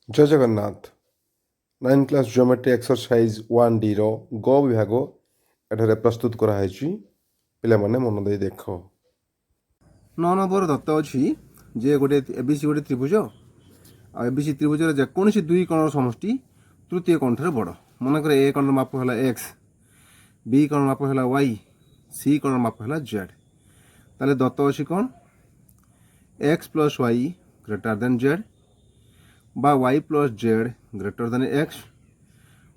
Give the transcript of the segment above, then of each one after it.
ଜୟ Jagannath. 9 class geometry exercise 1Dର ଗ ବିଭାଗ ଏଠାରେ ପ୍ରସ୍ତୁତ କରାହେଇଛି। ପିଲାମାନେ ମନ ଦେଇ ଦେଖ। 9 ନମ୍ବର ଦତ୍ତ ଅଛି ଯେ ଗୋଟେ ଏବିସି ଗୋଟେ ତ୍ରିଭୁଜ ଆଉ ଏବିସି ତ୍ରିଭୁଜର ଯେକୌଣସି ଦୁଇ କୋଣର ସମଷ୍ଟି ତୃତୀୟ କୋଣଠାରୁ ବଡ଼। ମନେକର ଏ କୋଣର ମାପ ହେଲା ଏକ୍ସ, ବି କୋଣର ମାପ ହେଲା ୱାଇ, ସି କୋଣର ମାପ ହେଲା ଜେଡ୍। ତାହେଲେ ଦତ୍ତ ଅଛି କ'ଣ? X plus y greater than Z বা ୱାଇ ପ୍ଲସ୍ ଜେଡ୍ ଗ୍ରେଟର ଦେନ୍ ଏକ୍ସ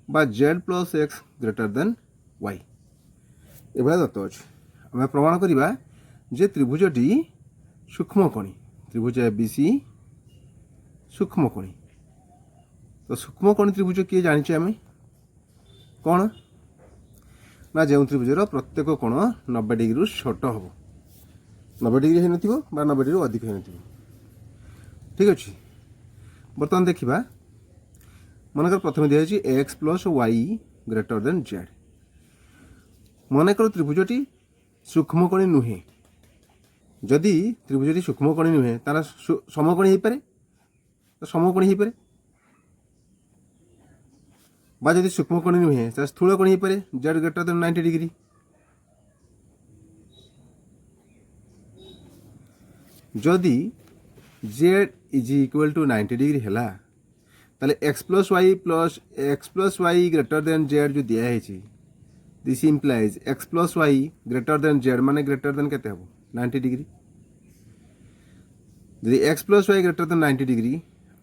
বা ଜେଡ୍ ପ୍ଲସ୍ ଏକ୍ସ ଗ୍ରେଟର ଦେନ୍ ୱାଇ। ଏଭଳିଆ ଦତ୍ତ ଅଛି। ଆମେ ପ୍ରମାଣ କରିବା ଯେ ତ୍ରିଭୁଜଟି ସୂକ୍ଷ୍ମକୋଣୀ। ତ୍ରିଭୁଜ ଏବିସି ସୂକ୍ଷ୍ମକୋଣୀ। ତ ସୂକ୍ଷ୍ମକୋଣୀ ତ୍ରିଭୁଜ କିଏ ଜାଣିଛେ ଆମେ କ'ଣ ନା ଯେଉଁ ତ୍ରିଭୁଜର ପ୍ରତ୍ୟେକ କୋଣ 90 ଡିଗ୍ରୀରୁ ଛୋଟ ହେବ। 90 ଡିଗ୍ରୀ ହୋଇନଥିବ ବା 90 ଡିଗ୍ରୀରୁ ଅଧିକ ହୋଇନଥିବ। ଠିକ୍ ଅଛି। ବର୍ତ୍ତମାନ ଦେଖିବା, ମନେକର ପ୍ରଥମେ ଦିଆଯାଇଛି X plus y greater than Z. ମନେକର ତ୍ରିଭୁଜଟି ସୂକ୍ଷ୍ମକୋଣୀ ନୁହେଁ। ଯଦି ତ୍ରିଭୁଜଟି ସୂକ୍ଷ୍ମକୋଣୀ ନୁହେଁ ତାହେଲେ ସମକୋଣୀ ହେଇପାରେ, ସମକୋଣୀ ହେଇପାରେ। বা ଯଦି ସୂକ୍ଷ୍ମକୋଣୀ ନୁହେଁ ତାହେଲେ ସ୍ଥୂଳକୋଣୀ ହେଇପାରେ, ଜେଡ୍ ଗ୍ରେଟର ଦେନ୍ 90 ଡିଗ୍ରୀ। ଯଦି z is equal to 90 degree ହେଲା ତାହେଲେ x plus y greater than z ଯେଉଁ ଦିଆହେଇଛି, this implies x plus y greater than z ମାନେ ଗ୍ରେଟର ଦେନ୍ କେତେ ହେବ? 90 ଡିଗ୍ରୀ। ଯଦି x plus y greater than 90 degree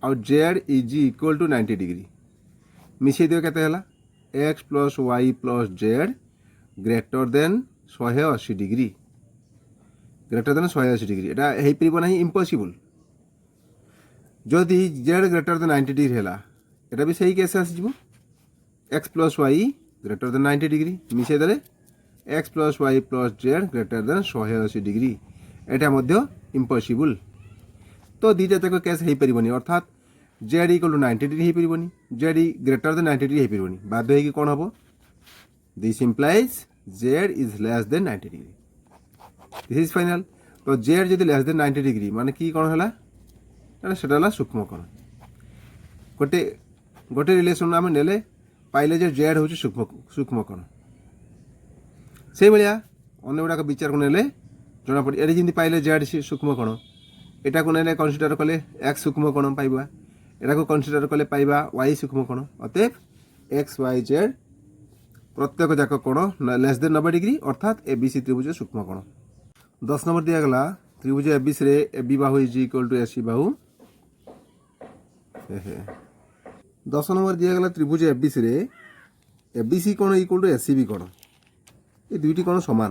ଆଉ z is equal to 90 degree ମିଶାଇ ଦେବେ, କେତେ ହେଲା? X plus y plus z greater than 180 degree. Greater than 180 degree এটা ହେଇପାରିବ ନାହିଁ, ଇମ୍ପସିବୁଲ୍। ଯଦି ଜେଡ୍ ଗ୍ରେଟର ଦେନ୍ 90 ଡିଗ୍ରୀ ହେଲା এটা ବି ସେଇ କେସ୍ ଆସିଯିବ। X plus y greater than 90 degree ମିଶାଇ ଦେଲେ x plus y plus z greater than 180 degree, এটা ମଧ୍ୟ ଇମ୍ପସିବୁଲ୍। ତ ଦୁଇଟା ଯାକ କେସ୍ ହେଇପାରିବନି, ଅର୍ଥାତ୍ ଜେଡ୍ ଇକ୍ୱାଲ୍ ଟୁ 90 ଡିଗ୍ରୀ ହେଇପାରିବନି, ଜେଡ୍ ଗ୍ରେଟର ଦେନ୍ 90 ଡିଗ୍ରୀ ହେଇପାରିବନି। ବାଧ୍ୟ ହେଇକି କ'ଣ ହେବ? This implies z is less than 90 degree. This is final. ତ ଜେଡ୍ ଯଦି ଲେସ୍ ଦେନ୍ 90 ଡିଗ୍ରୀ ମାନେ কি କ'ଣ ହେଲା? সেটা ହେଲା ସୂକ୍ଷ୍ମକୋଣ। ଗୋଟେ ରିଲେସନ୍ ଆମେ ନେଲେ ପାଇଲେ ଯେ ଜେଡ୍ ହେଉଛି ସୂକ୍ଷ୍ମକୋଣ। ସେଇଭଳିଆ ଅନ୍ୟ ଗୁଡ଼ାକ ବିଚାରକୁ ନେଲେ ଜଣାପଡ଼େ। ଏଠି ଯେମିତି ପାଇଲେ ଜେଡ୍ ସୂକ୍ଷ୍ମକୋଣ, ଏଟାକୁ ନେଲେ କନସିଡର କଲେ ଏକ୍ସ ସୂକ୍ଷ୍ମକୋଣ ପାଇବା, ଏଟାକୁ କନସିଡର କଲେ ପାଇବା ୱାଇ ସୂକ୍ଷ୍ମକୋଣ। ଅତଏବ ଏକ୍ସ ୱାଇ ଜେଡ୍ ପ୍ରତ୍ୟେକ ଯାକ କୋଣ ଲେସ୍ ଦେନ୍ 90 ଡିଗ୍ରୀ, ଅର୍ଥାତ୍ ଏବିସି ତ୍ରିଭୁଜ ସୂକ୍ଷ୍ମକୋଣ। 10 ନମ୍ବର ଦିଆଗଲା ତ୍ରିଭୁଜ ଏବିସିରେ AB Bahu is equal two AC Bahu. 10 number ଦିଆଗଲା ତ୍ରିଭୁଜ ଏବିସିରେ ଏବିସି କୋଣ ଇକ୍ୱାଲ୍ ଟୁ ଏସିବି କୋଣ। ଏ ଦୁଇଟି କୋଣ ସମାନ,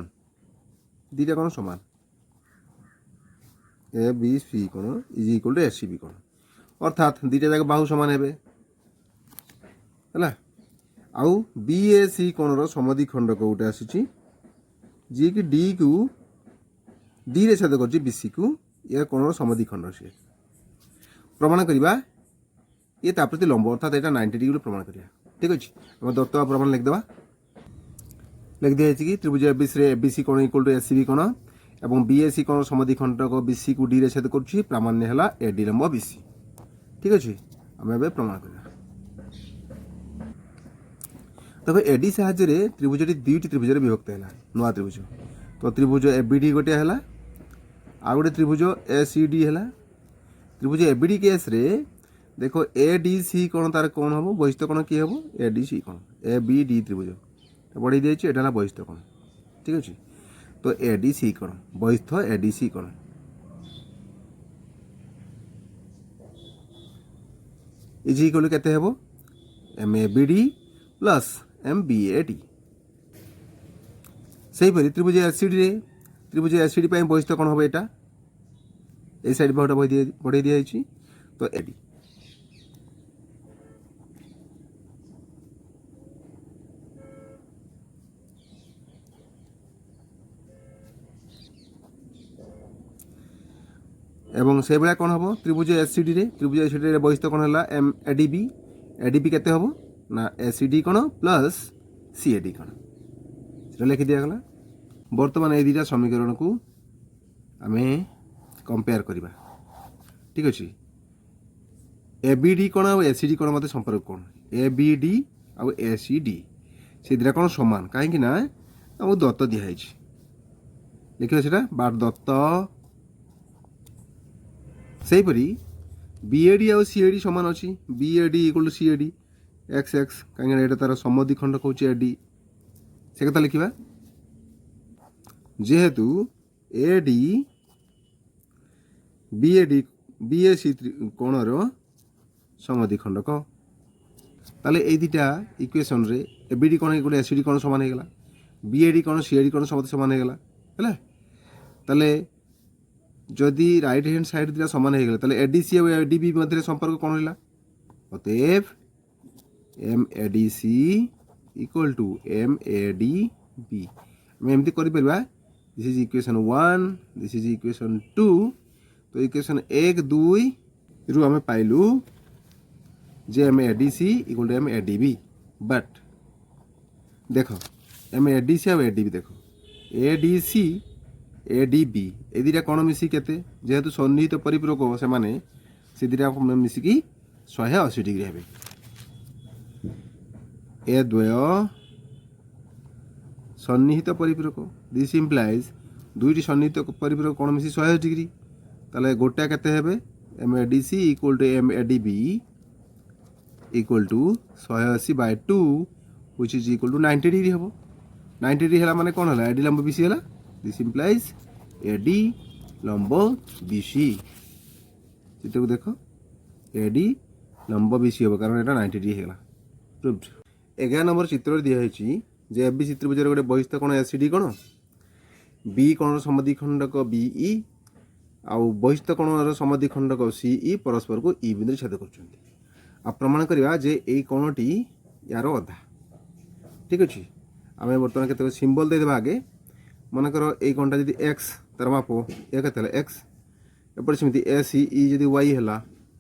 ଦୁଇଟା କୋଣ ସମାନ। ଏ বি সি কোণ ইজ ইকুয়াল টু এসিবি কোণ, অর্থাৎ দুইটা যাক বাহু সমান হবে ହେଲା। ଆଉ বি এ সি কোণର ସମଦ୍ୱିଖଣ୍ଡକ ଗୋଟେ ଆସିଛି ଯିଏକି ଡି କୁ ଡିରେ ଛେଦ କରୁଛି ବିସିକୁ, ଏ କୋଣର ସମଦ୍ୱିଖଣ୍ଡ ସିଏ। ପ୍ରମାଣ କରିବା ଇଏ ତା ପ୍ରତି ଲମ୍ବ, ଅର୍ଥାତ୍ ଏଇଟା 90 ଡିଗ୍ରୀ ପ୍ରମାଣ କରିବା। ଠିକ୍ ଅଛି। ଆମେ ଦତ୍ତ ପ୍ରମାଣ ଲେଖିଦେବା। ଲେଖିଦିଆଯାଇଛି କି ତ୍ରିଭୁଜ ଏବିସିରେ ଏବିସି କୋଣ ଇକ୍ୱାଲ୍ ଟୁ ଏସିବି କୋଣ এবং বিএসি কোণ সমদ্বিখণ্ডক বিসি কু ডি রে ছেদ করছি, প্রামাণ্য হল এডি লম্ব বিসি। ঠিক আছে, আমি এবে প্রমাণ করা। তবে এডি সাহায্যে ত্রিভুজটি দুইটি ত্রিভুজের বিভক্ত হল, নূয়া ত্রিভুজ। তো ত্রিভুজ এবিডি গোটে হল, আর গোটে ত্রিভুজ এসিডি হল। ত্রিভুজ এবিডি কেস্রে দেখ এডিসি কোণ তার কোণ হব, বহিস্থ কোণ কি হব? এডিসি কোণ। এবিডি ত্রিভুজ বড়াই দিয়েছি, এটা হল বহিস্থ কোণ। ঠিক আছে। তো এডিসি কোণ, বহিস্থ এডিসি কোণ। ইজ ইকুয়াল টু কেতে হব? M A BD plus M B A D. সেইপরি ত্রিভুজ এসিডি পাই বহিস্থ কোণ হবে এটা, এই সাইড বাহুটা বড়াই দিয়েছি, তো এডি। এবং সেইভাবে কোণ হব ত্রিভুজ এসিডি বহিস্থ কোণ হল এম এডিবি। এডিবি কেতে হব না এসিডি কোণ প্লস সিএডি কোণ, সেটা লিখি দিয়াগলা। বর্তমান এই দুইটা সমীকরণকু আমি কম্পেয়ার করিবা। ঠিক আছে। ABD কোণ আর ACD কোণ মধ্যে সম্পর্ক কোণ ABD আর ACD সে দুটা কোণ সমান কাহিঁকি না আমাকে দত্ত দিয়া হয়েছে লিখিবা সেটা বার দত্ত সেইপরি BAD আর CAD সমান অছি BAD equal to CAD x x কাহিଁକି এটা তার সমদ্বিখণ্ড কହୁଛି AD সে কথা লিখিবা যেহেতু AD BAC কোণর সমদ্বিখণ্ডক তাহলে এই দুইটা ইকুয়েশনরে ABD কোণ ইকুয়াল ACD কোণ সমান হয়ে গেল BAD কোণ CAD কোণ সমান হয়ে গেল হলে তাহলে যদি রাইট হ্যান্ড সাইড দুটা সমান হয়ে গেলে তাহলে ADC আর ADB মধ্যে সম্পর্ক কোণ হইলা অতএব MADC ইকুয়াল টু MADB আমি এমতি করে পারিবা this is equation 1 this is equation 2 তো ইকুয়েশন 1 2 রু আমি পাইলু যে MADC equal to MADB but দেখো MADC আর ADB দেখো ADC ADB এই দুইটা কোণ মিশি কেতে যেহেতু সন্নিহিত পরিপূরক সেমানে সে দুইটা মিশিকি 180 ডিগ্রি হবে এ দ্বয় সন্নিহিত পরিপূরক দিস ইমপ্লাইজ দুইটি সন্নিহিত পরিপূরক কোণ মিশি 180 ডিগ্রি তাহলে গোটা কেতে হবে MADC equal to MADB equal to 180/2 which is equal to 90 degree হব 90 ডিগ্রি হলা মানে কোণ হলা AD লম্ব BC হলা দিস ইমপ্লাইজ AD লম্ব BC চিত্রକୁ দেখ AD লম্ব BC হব কারণ এটা 90 ডিগ্রি হয়ে গেল প্রুভড 11 নম্বর চিত্রে দিয়া হয়েছি যে ABC ত্রিভুজের গোটে বহিস্থ কোণ ACD কোণ বি কোণর সমদ্বিখণ্ডক BE ଆଉ ବହିସ୍ଥ କୋଣର ସମଦ୍ବିଖଣ୍ଡକ CE ପରସ୍ପରକୁ E ବିନ୍ଦୁରେ ଛେଦ କରୁଛନ୍ତି ଆଉ ପ୍ରମାଣ କରିବା ଯେ ଏଇ କୋଣଟି ୟାର ଅଧା ଠିକ୍ ଅଛି ଆମେ ବର୍ତ୍ତମାନ କେତେ ସିମ୍ବଲ ଦେଇଦେବା ଆଗେ ମନେକର ଏଇ କୋଣଟା ଯଦି x ତାର ମାପ ଏ କେତେ ହେଲା x ଏପଟେ ସେମିତି ACE ଯଦି y ହେଲା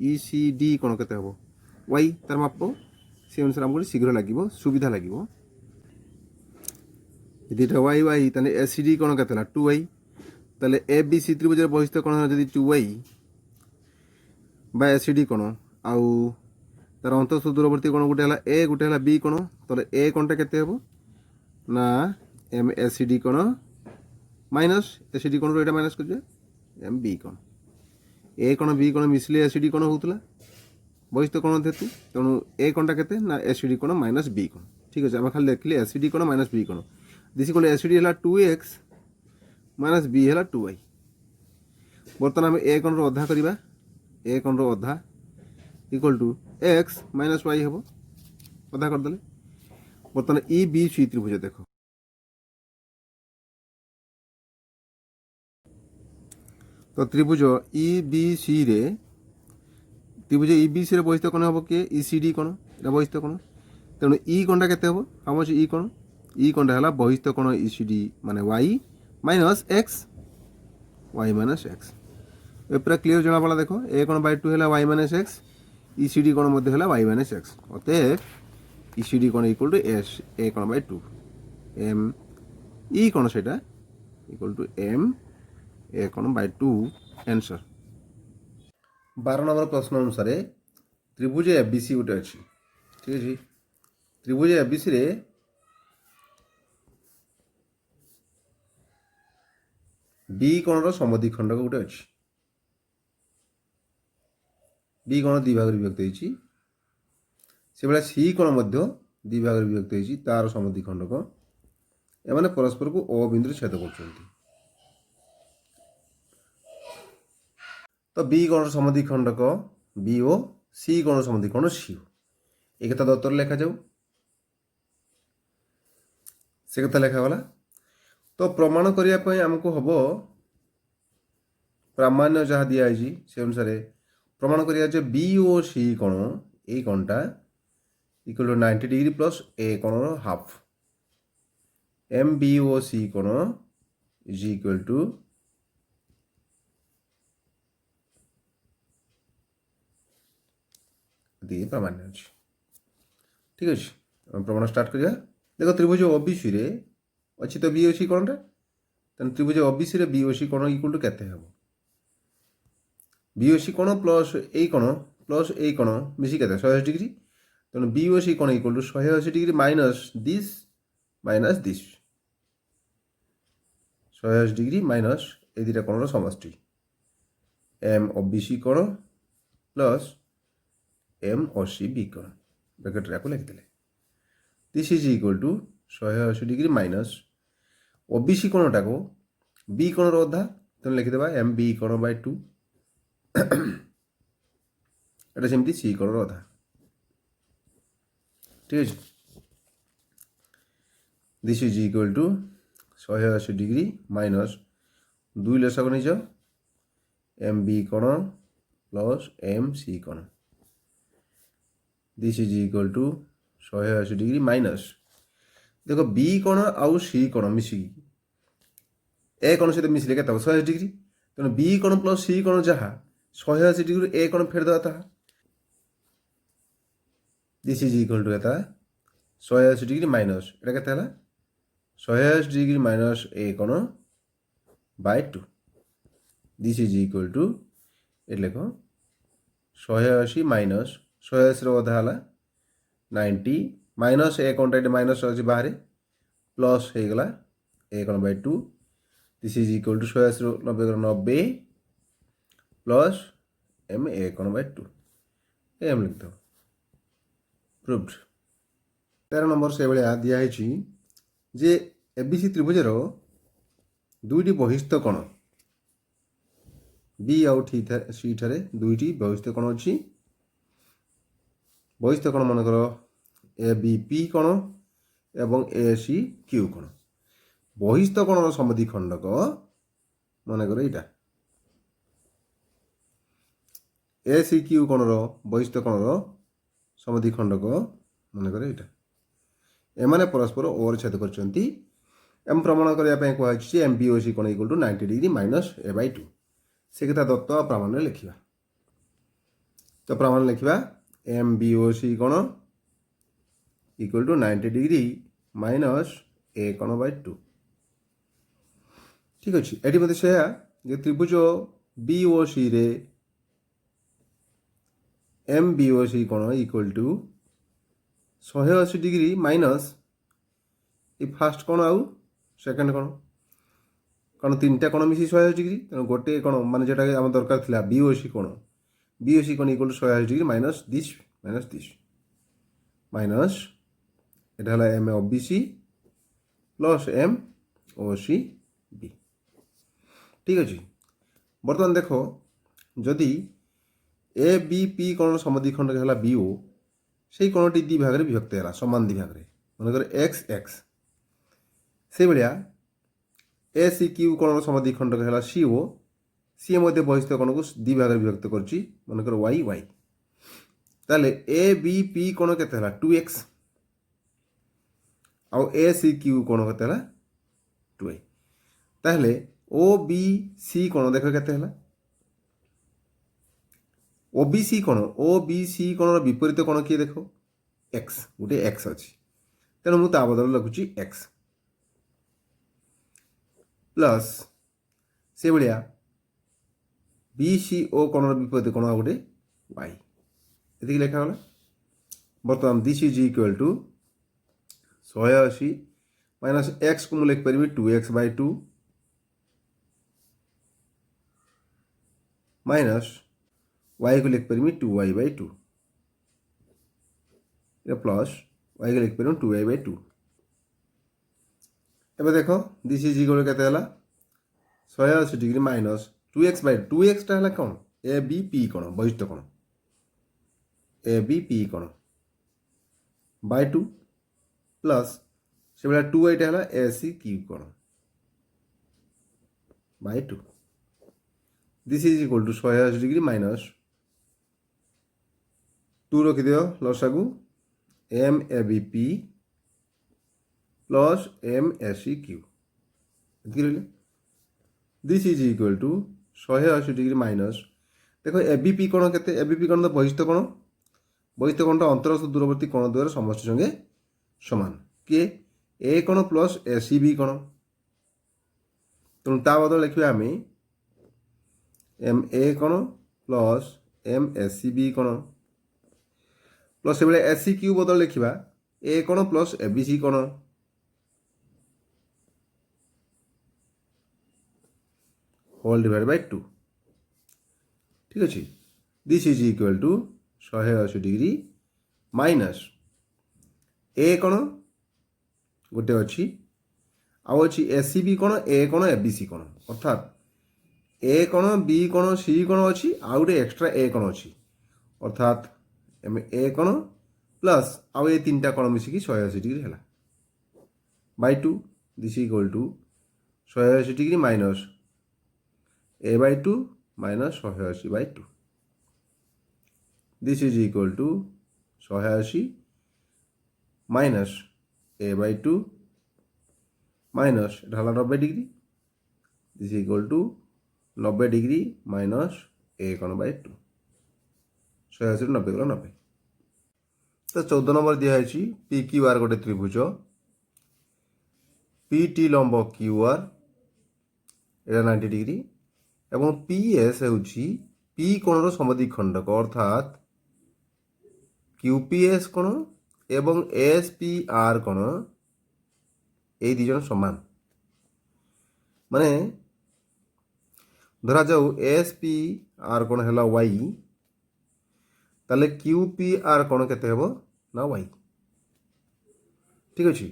ECD କୋଣ କେତେ ହେବ y ତାର ମାପ ସେ ଅନୁସାରେ ଆମକୁ ଶୀଘ୍ର ଲାଗିବ ସୁବିଧା ଲାଗିବ ଯଦି ଏଇଟା y ତାହେଲେ ACD କୋଣ କେତେ ହେଲା 2y তাহলে ABC ত্রিভুজের বহিস্থ কোণ যদি 2y বা ACD কোণ আউ তার অন্তঃস্থ দূরবর্তী কোণ গোটে হল A গোটে হল B কোণ তাহলে A কোণটা কেতে হব না MACD কোণ মাইনাস ACD কোণ এটা মাইনাস করবে MB কোণ A কোণ B কোণ মিশিলে ACD কোণ হউতলা বহিস্থ কোণ যেহেতু তেণু A কোণটা কেতে না ACD কোণ মাইনাস B কোণ ঠিক আছে আমি খালি লিখলি ACD কোণ মাইনাস B কোণ দিস কোণ ACD হল 2x माइनस बी है 2y बर्तमान आम ए कोण अधा करवा ए कोण अधा equal to X minus Y हम अधा करदे बर्तमान EBC त्रिभुज देख तो त्रिभुज EBC रे त्रिभुज EBC रे बहिस्थ कोण हम किए ECD कोण এটা बहिस्थ कोण तेणु E कोणटा केते हम हम अछि E कोण E कोणटा हला बहिस्थ कोण ECD माने y minus X Y minus X ये पूरा क्लीयर जना पड़ा देखो ए कोण बाय 2 है वाई माइनस एक्स ECD कोण मध्य है वाई माइनस एक्स अतएव ECD कोण इक्वल टू एस ए कोण बाय 2 एम ई कोण सेटा इक्वल टू एम ए कोण बाय 2 आंसर 12 नंबर प्रश्न अनुसार त्रिभुज ABC गोटे अच्छी ठीक है त्रिभुज ABC रे बी कोणर समद्विखंडक गोटे अच्छी बी कोण दुई भाग विभक्त होती से भाई सी कोण दुई भाग विभक्त होती तार समद्विखंडक एमाने परस्पर को ओ बिंदु छेद कर तो बी कोण समद्विखंडक बी ओ सी कोण समद्विखंड सी ओ एक कथा दत्तर लेखा जाऊ से कथा लेखा गला तो प्रमाण करने आमको हम प्रामाण्य जहाँ दिखाई से अनुसार प्रमाण करा बी ओ सी कोण ए कोणटा equal to 90 degree plus A कोणर हाफ MBOC कोण इज इक्वल टू प्रामाण्य अच्छे ठीक अच्छे प्रमाण स्टार्ट करिया देखो त्रिभुज OBC रे अच्छी तो BOC कोणटा तेणु त्रिभुज OBC रे BOC कोण इक्वल टू केते हम BOC कोण प्लस ए कोण ପ୍ଲସ୍ ଏଇ କୋଣ ମିଶିକି କେତେ 180 ଡିଗ୍ରୀ। ତେଣୁ ବି ଓ ସି କୋଣ equal to 180 degree minus this minus this. 180 degree minus এই দুইটা কোণর সমষ্টি এম ও বিসি কোণ plus M O C B কোণ ব্র্যাকেটরে আকু লিখিদেলে this is equal to 180 degree minus O B C কোণটাকে বি কোণর অধা তেমন লিখিদেবা এম বি কোণ বাই 2 এটা সেমতি সি কোণর অধা ঠিক আছে this is equal to 180 degree minus 2 লসাগু নিয়ে যাও এম বি কোণ প্লস এম সি কোণ this is equal to 180 degree minus দেখো বি কোণ আউ সি কোণ মিশিকি এ কোণ সহ মিশিলে কেতে হবে 180 ডিগ্রি তেমন বি কোণ প্লস সি কোণ যাহা 180 ডিগ্রি এ কোণ ফের দেওয়া তাহা দিস ইজ ইকুয়াল টু এটা 180 ডিগ্রি মাইনস এটা কেতে হলা 180 ডিগ্রি মাইনস এ কোণ by 2 this is equal to এটা লেখ 180 মাইনস 180 র অধা হলা 90 মাইনস এ কোণটা এটা মাইনস আছে বাহারে প্লস হয়ে গলা এ কোণ by 2 this is equal to 180 র 90 90 প্লস এম এ কোণ বাই 2 এম লিখতে হবে প্রুভড 13 নম্বর সেভাবে দিয়া হয়েছি যে এবিসি ত্রিভুজের দুইটি বহিস্থ কোণ বি আউ সি ঠারে দুইটি বহিস্থ কোণ অছি বহিস্থ কোণ মনে কর এ বি পি কোণ এবং এ সি কিউ কোণ বহিস্থ কোণর সমদ্বিখণ্ডক মনে কর এইটা এ সি কিউ কোণর বহিস্থ কোণর সমদ্বিখণ্ডক মনে কর এইটা এমানে পরস্পর ওর ছেদ করছন্তি এম প্রমাণ করিয়া পাই কুহাইছি এম বি ও সি কোণ equal to 90 degree minus A by 2 সে কথা দত্ত প্রমাণরে লিখিবা তো প্রমাণ লিখিবা এম বি ও সি কোণ equal to 90 degree minus A কোণ বাই 2 ঠিক আছে এটি মধ্যে সেয়া যে ত্রিভুজ বি ও সি রে এম বি ও সি কোণ ইকুয়াল টু 180 ডিগ্রি মাইনস এই ফার্স্ট কোণ আউ সেকেন্ড কোণ কারণ তিনটা কোণ মিশি 180 ডিগ্রি তেমন গোটে কোণ মানে যেটা আমার দরকার লা বিওসি কোণ বিওসি কোণ equal to 180 degree minus this minus এটা হলো M of BC plus M O C B ঠিক আছে বর্তমান দেখো যদি এ বি পি কোণর সমদ্বিখণ্ডক হল বিও সেই কোণটি দ্বি ভাগে বিভক্ত হল সমান দ্বি ভাগে মনে করে এক্স এক্স সেইভাবে এ সি কিউ কোণর সমদ্বিখণ্ডক হল সিও সি এর মধ্যে বহিস্থ কোণকে দ্বি ভাগে বিভক্ত করছি মনে করে ওয়াই ওয়াই তাহলে এ বি পি কোণ কেতে হল 2x ଆଉ ଏ ସି କ୍ୟୁ କୋଣ କେତେ ହେଲା 2a ତାହେଲେ ଓ ବି ସି କୋଣ ଦେଖ କେତେ ହେଲା ଓ ବି ସି କୋଣର ବିପରୀତ କୋଣ କିଏ ଦେଖ ଏକ୍ସ ଗୋଟେ ଏକ୍ସ ଅଛି ତେଣୁ ମୁଁ ତା ବଦଳରେ ଲେଖୁଛି ଏକ୍ସ ପ୍ଲସ୍ ସେଭଳିଆ ବି ସି ଓ କୋଣର ବିପରୀତ କୋଣ ଗୋଟେ ୱାଇ ଏତିକି ଲେଖାଗଲା ବର୍ତ୍ତମାନ this is equal to 180 minus x को मुझे लिखिपारि 2x बाय 2 माइनस वाई को लिखिपारि 2y बाय 2 प्लस वाई को लिखिपारि 2y बाय 2 एबे देखो दिस इज इक्वल केते हला 180 degree minus 2x bye 2x टा हला कोन ए बी पी कोन बहिष्ठ कोन ए बी पी कोन बाय 2 प्लस से 2 এইটা হলো এ সি কিউ কোণ by 2 this is equal to 180 degree minus 2 রখি দিও লসাগু M A B P plus M A C Q এদিকে রইলে this is equal to 180 degree minus দেখো এ বি পি কোণ কেতে এ বি পি কোণ তো বহিষ্ঠ কোণটা অন্তরস্থ দূরবর্তী কোণ দ্বয়ের সমষ্টি সঙ্গে সমান কিଏ ए कोण प्लस ए सी बी कोण तेणु ता बदल लिखा आम एम ए कोण plus M S C B कोण प्लस ये एस सी क्यू बदल लिखा ए कोण प्लस ए बी सी कोण होल डिवाइड बाय 2 ठीक अच्छे this is equal to 180 degree minus A कोण गोटे अच्छी आउ अच्छी ए सी बी कोण ए कोण ए बी सी कोण अर्थात ए कोण बी कोण सी कोण अच्छी आउ गोटे एक्सट्रा ए कोण अच्छी अर्थात ए कोण प्लस आउ ये तीन टा कोण मिसिकी 180 डिग्री है by 2 this equal to 180 degree minus A by 2 minus 180 by 2 this is equal to 180 minus A by 2 minus ढाला 90 degree this equal to 90 degree minus A कोण बाय 2 180 90 गला 90 तो 14 नंबर दिखाई पी क्यू आर गोटे त्रिभुज P T लंब Q R एटा 90 degree एवं P S होउछि P कोणर समद्विखंडक अर्थात क्यू पी एस कोण एवं एस पी आर कोण এই দুজন সমান মানে ধরা যাও এস পি আর কোণ হল ওয়াই তাহলে কিউ পি আর কোণ কেতে হব না ওয়াই ঠিক আছে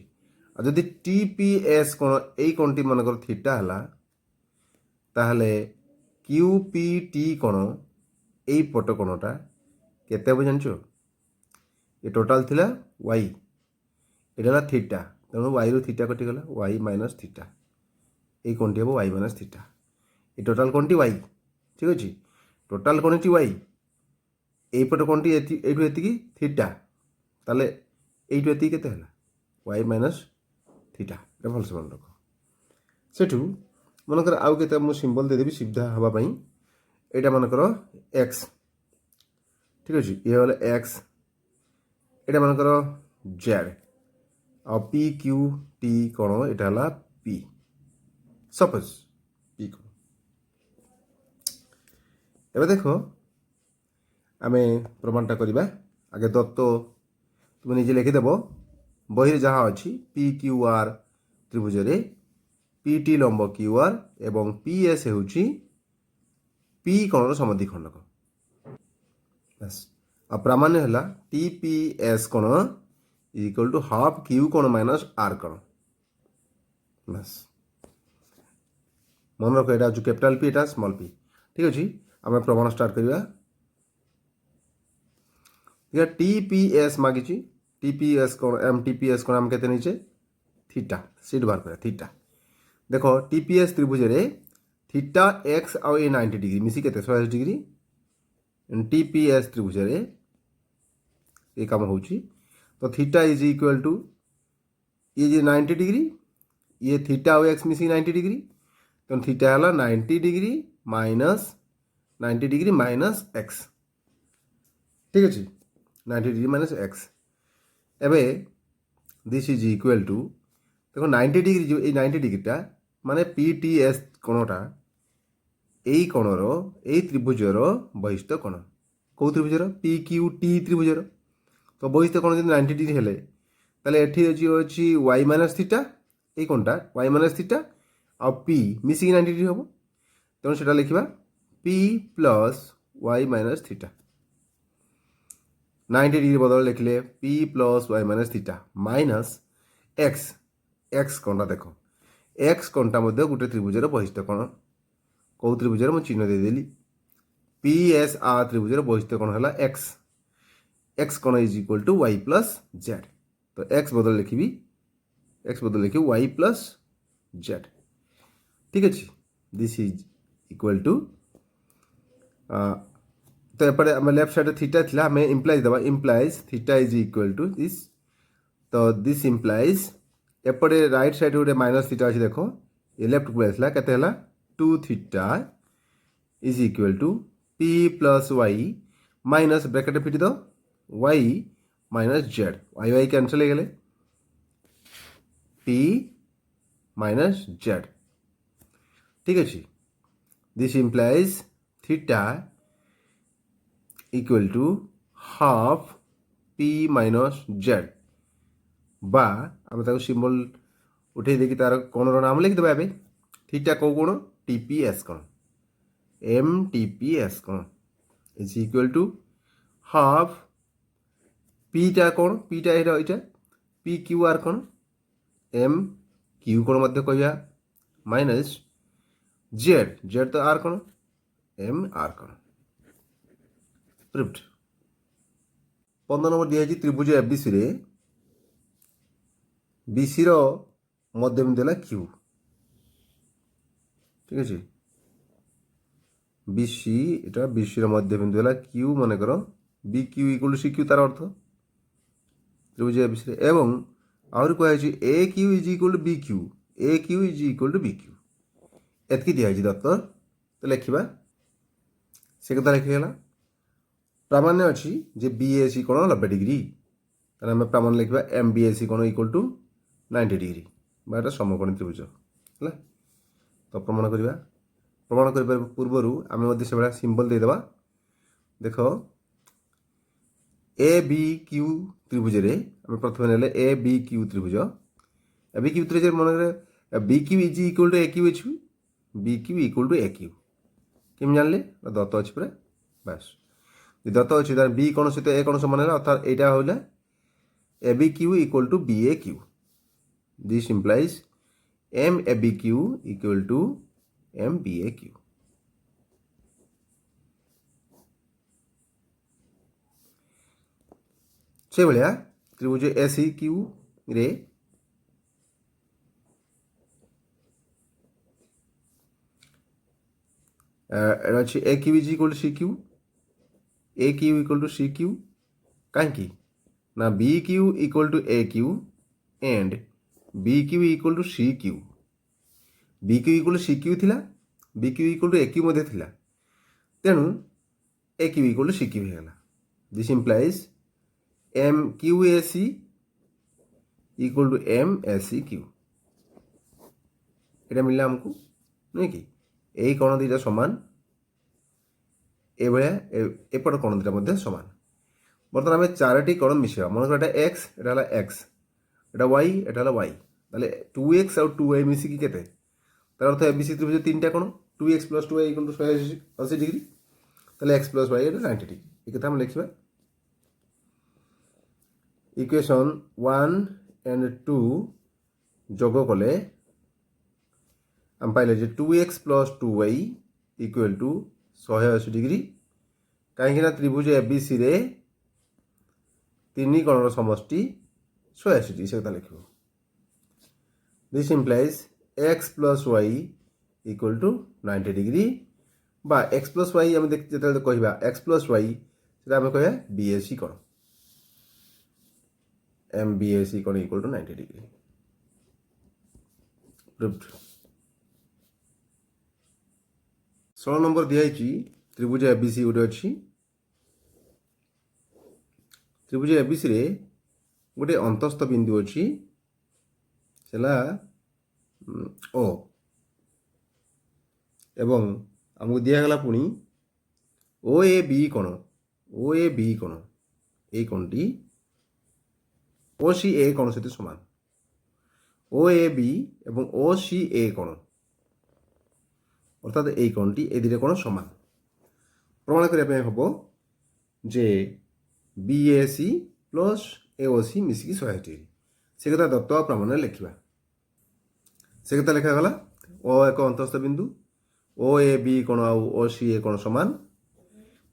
আর যদি টি পি এস কোণ এই কোণটি মনে করো থিটা হলা তাহলে কিউ পি টি কোণ এই পট কোণটা কেতে হব জানছো এ টোটাল থিলা ওয়াই এটা হলা থিটা তেমন ওয়াই রু থিটা কটিগলা ওয়াই মাইনাস থিটা এই কোণটি হব ওয়াই মাইনাস থিটা এই টোটাল কোণটি ওয়াই ঠিক আছে টোটাল কোণটি ওয়াই এইপট কোণটি এইটু এতিকি থিটা তাহলে এইটু এতিকি কেতে হলা ওয়াই মাইনাস থিটা এটা ভালসে মনে রাখ সেটু মনে কর আউ কেতে মু সিম্বল দেদেবি সুবিধা হওয়া পাই এটা মনে কর এক্স ঠিক আছে ইয়ে হলো এক্স এটা মনে কর জেড और पी क्यू टी कोण এটা হল পি সপোজ পি কোণ এবার দেখো আমি প্রমাণটা করিবা আগে দত্ত তুমি নিজে লিখিদেব বহিরে যাহা অছি পি কিউ আর ত্রিভুজরে পিটি লম্ব কিউ আর এবং পি এস হেউছি পি কোণর সমদ্বিখণ্ডক বাস আর প্রামাণ্য হলা টি পি এস কোণ इक्वल टू हाफ क्यू कोण माइनस आर कोण बस मन रख यहाँ जो कैपिटाल पी एटा स्मॉल पी ठीक अच्छे आम प्रमाण स्टार्ट करवा टी पी एस मागी टी पी एस कोण एम टी पी एस कोण आम केते नीचे थीटा सीट बार कर थीटा देखो टी पी एस त्रिभुज रे थीटा एक्स आउ ए 90 डिग्री मिसी केते 180 डिग्री टी पी एस त्रिभुज रे ये काम होची तो थीटा इज इक्वल टू ये जो 90 डिग्री ये थीटा और एक्स मिसिंग 90 डिग्री तो थीटा है 90 degree minus 90 degree minus x ठीक अच्छे 90 डिग्री माइनस एक्स एवं दिस इज इक्वल टू देखो 90 डिग्री जो ये 90 डिग्रीटा माने पी टी एस कोणटा এই কোণর এই ত্রিভুজর বহিস্থ কোণ কেউ ত্রিভুজর পি কিউ টি ত্রিভুজর তো বহিস্থ কোণ যদি 90 ডিগ্রি হলে তাহলে এটি হচ্ছে ওয়াই মাইনাস থিটা এই কোণটা ওয়াই মাইনাস থিটা আর পি মিশিকি 90 ডিগ্রি হব তেমন সেটা লিখবা P plus Y minus theta 90 degree বদলে লিখলে P plus Y minus theta minus X X কোণটা দেখো এক্স কোণটা মধ্যে গোটে ত্রিভুজর বহিস্থ কোণ কেউ ত্রিভুজর মু চিহ্ন দেদেলি পি এস আর ত্রিভুজর বহিস্থ কোণ হল एक्स एक्स कोण is equal to Y plus Z तो एक्स बदल लिखी एक्स बदल लिखी वाई प्लस जेड ठीक अच्छे दिस इज इक्वल टू तो एपटे आम लेफ्ट साइड थीटा थी आम इम्प्लाइज दबा implies theta is equal to this तो दिस इम्प्लाइज एपटे राइट साइड गोटे माइनस थीटा अच्छे देख ये लेफ्ट को आसला के 2 theta is equal to P plus Y minus bracket फिट दो Y minus Z Y Y cancel हो गए पी माइनस जेड ठीक अच्छे this implies theta equal to half P minus Z বা আমি তাকে সিম্বল উঠেই দেখি তার কোণর নাম লিখিদেবা ଏବେ থিটা কেউ কোণ টিপিএস কোণ এম টিপিএস কোণ ইজ ইকুয়াল টু হাফ পিটা কোণ পিটা এটা পি কিউ আর কোণ এম কিউ কোণ মধ্যে কহিবা মাইনস জেড জেড তো আর কোণ এম আর কোণ প্রিভড 15 নম্বর দিয়েছি ত্রিভুজ এফবিসি রে বিসির মধ্যবিন্দু হল কিউ ঠিক আছে বিসি এটা বিসির মধ্যবিন্দু হল কিউ মনে কর B Q equal to C Q তার অর্থ ত্রিভুজ এফবিসি রে এবং আহরি কুহଯାଇଛି A Q is equal to B Q A Q is equal to B Q এতকি দিয়েছি দত্তর তো লেখিবা সে কথা লেখিগলা প্রামাণ্য ଅଛି যে বিএসি কোণ 90 ডিগ্রি তাহলে ଆମେ ପ୍ରାମାଣ୍ୟ ଲେଖିବା ଏମ୍ ବି ଏସ୍ ସି କୋଣ ଇକ୍ୱାଲ୍ ଟୁ 90 ডিগ্রি বা এটা ସମକୋଣୀ ତ୍ରିଭୁଜ ହେଲା ତ ପ୍ରମାଣ କରିବା ପୂର୍ବରୁ ଆମେ ମଧ୍ୟ ସେଭଳିଆ ସିମ୍ବଲ୍ ଦେଇଦେବା ଦେଖ ଏ ବି କ୍ୟୁ ତ୍ରିଭୁଜରେ ଆମେ ପ୍ରଥମେ ନେଲେ ଏ ବି କ୍ୟୁ ତ୍ରିଭୁଜ ଏ ବି କ୍ୟୁ ତ୍ରିଭୁଜରେ ମନେକରେ B Q is equal to A Q ଅଛି B Q equal to A Q କେମିତି ଜାଣିଲେ ଦତ୍ତ ଅଛି ପୁରା ବାସ୍ যদি দত্ত আছে তার বি কোণ সহিত এ কোণ সমান হলে অর্থাৎ এইটা হলে A B Q equal to B A Q this implies M A B Q equal to M B A Q সেভাবে ত্রিভুজ এ সি কিউ রে এটা হচ্ছে A Q is equal to C Q A Q equal to C Q कहीं ना B Q equal to A Q and B Q equal to C Q B Q equal to C Q थिला B Q equal to A Q मध्य थिला तेणु A Q equal to C Q होगा this implies M Q A C equal to M A C Q এটা মিললে ଆମକୁ ନୁହେଁ କି এই কোণ দুইটা সমান এভাবে এপট কোণ দুটা মধ্যে সমান বর্তমানে আমি চারটি কোণ মিশাইবা মনে করো এটা এক্স এটা হলো এক্স এটা ওয়াই এটা হলো ওয়াই তাহলে 2x আর 2y মিশিকি কেতে তার অর্থ এবিসি ত্রিভুজের তিনটা কোণ 2x + 2y = 180 ডিগ্রি তাহলে x + y এটা 90 ডিগ্রি এই কথা আমরা লিখবা ইকুয়েশন 1 and 2 যোগ করলে আমি পাইলে যে 2x + 2y = 180 ডিগ্রি कहीं त्रिभुज एबीसी रे तीन कोणर समष्टि 180 डिग्री से लिख this implies x + y = 90 degree बा x + y आम जो कह x + y से आम कह बीएससी कोण एम बीएससी कोण = 90 डिग्री प्रूव्ड 16 नंबर दिखाई त्रिभुज एबीसी गोटे अच्छी त्रिभुज एबीसी रे गोटे अंतस्थ बिंदु अच्छी सेला ओ एवं आमको दिगला पुणी ओ ए बी कोण ए कोणटी ओ सी ए कोण सहित समान ओ ए बी एवं ओ सी ए कोण अर्थात এই কোণটি এই দুটো কোণ সমান প্রমাণ করা হব যে বিএসি প্লস এওসি মিশিকি 180 ডিগ্রি সে কথা দত্ত প্রমাণ লিখবা সে কথা লেখা গলা ও এক অন্তস্থ বিন্দু ও এ বি কোণ আর ও সি এ কোণ সমান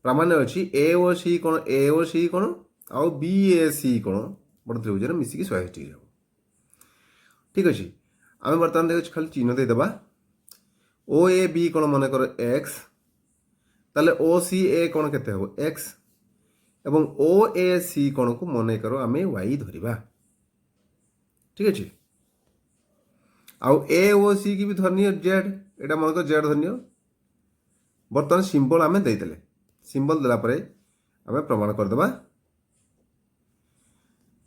প্রমাণ আছে এ ও সি কোণ আর বিএসি কোণ বড় ত্রিভুজের মিশিকি 180 ডিগ্রি হব ঠিক আছে আমি বর্তমান দেখছি খালি চিহ্ন দিয়ে দেবা ओ ए बी कोण मन कर एक्स ताले ओ सी ए कोण केते हो एक्स एवं ओ ए सी कोण को मन करो आमे वाई धरिबा ठीक अछि आउ ए ओ सी की भी धरनियो जेड एटा मन कर जेड धरनियो बर्तमान सिंबल आमे दे देले सिंबल देला परे आमे प्रमाण कर देबा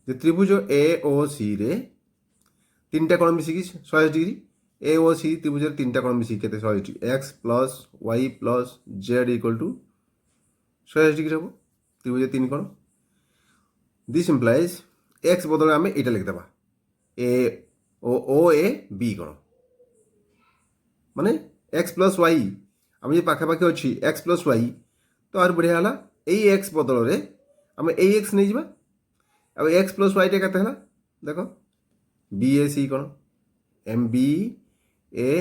जे त्रिभुज ए ओ सी रे तीनटा कोण मिसिकी 180 डिग्री ए ओ सी त्रिभुजर तीनटा कोण मिसिकी केते 180 एक्स + y + z = 180 डिग्री हबो ত্রিভুজ 3 কোণ দিস ইমপ্লাইজ এক্স বদলে আমি এটা লিখিদেবা এ ও এ বি কোণ মানে এক্স প্লস ওয়াই আমি যে পাখাপাখি অছি এক্স প্লস ওয়াই তো আর বঢ়িয়া হলা এই এক্স বদলরে আমি এই এক্স নেই যা আর এক্স প্লস ওয়াইটা কেতে হলা দেখো বি এ সি কোণ এম বি এ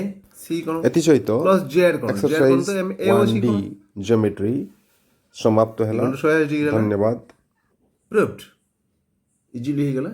সি কোণ ଏଥିସହିତ ପ୍ଲସ୍ ଜେଡ୍ କୋଣ ଜେଡ୍ କୋଣ ଏକ୍ସରସାଇଜ ତ ଏ ଓ ସି 1D କୋଣ ଜିଓମେଟ୍ରି ସମାପ୍ତ ହେଲା ଇକ୍ୱାଲ୍ ଟୁ 180 ଡିଗ୍ରୀ ହେଲା ଧନ୍ୟବାଦ ପ୍ରୁଭଡ୍ ଇଜିଲି ହେଇଗଲା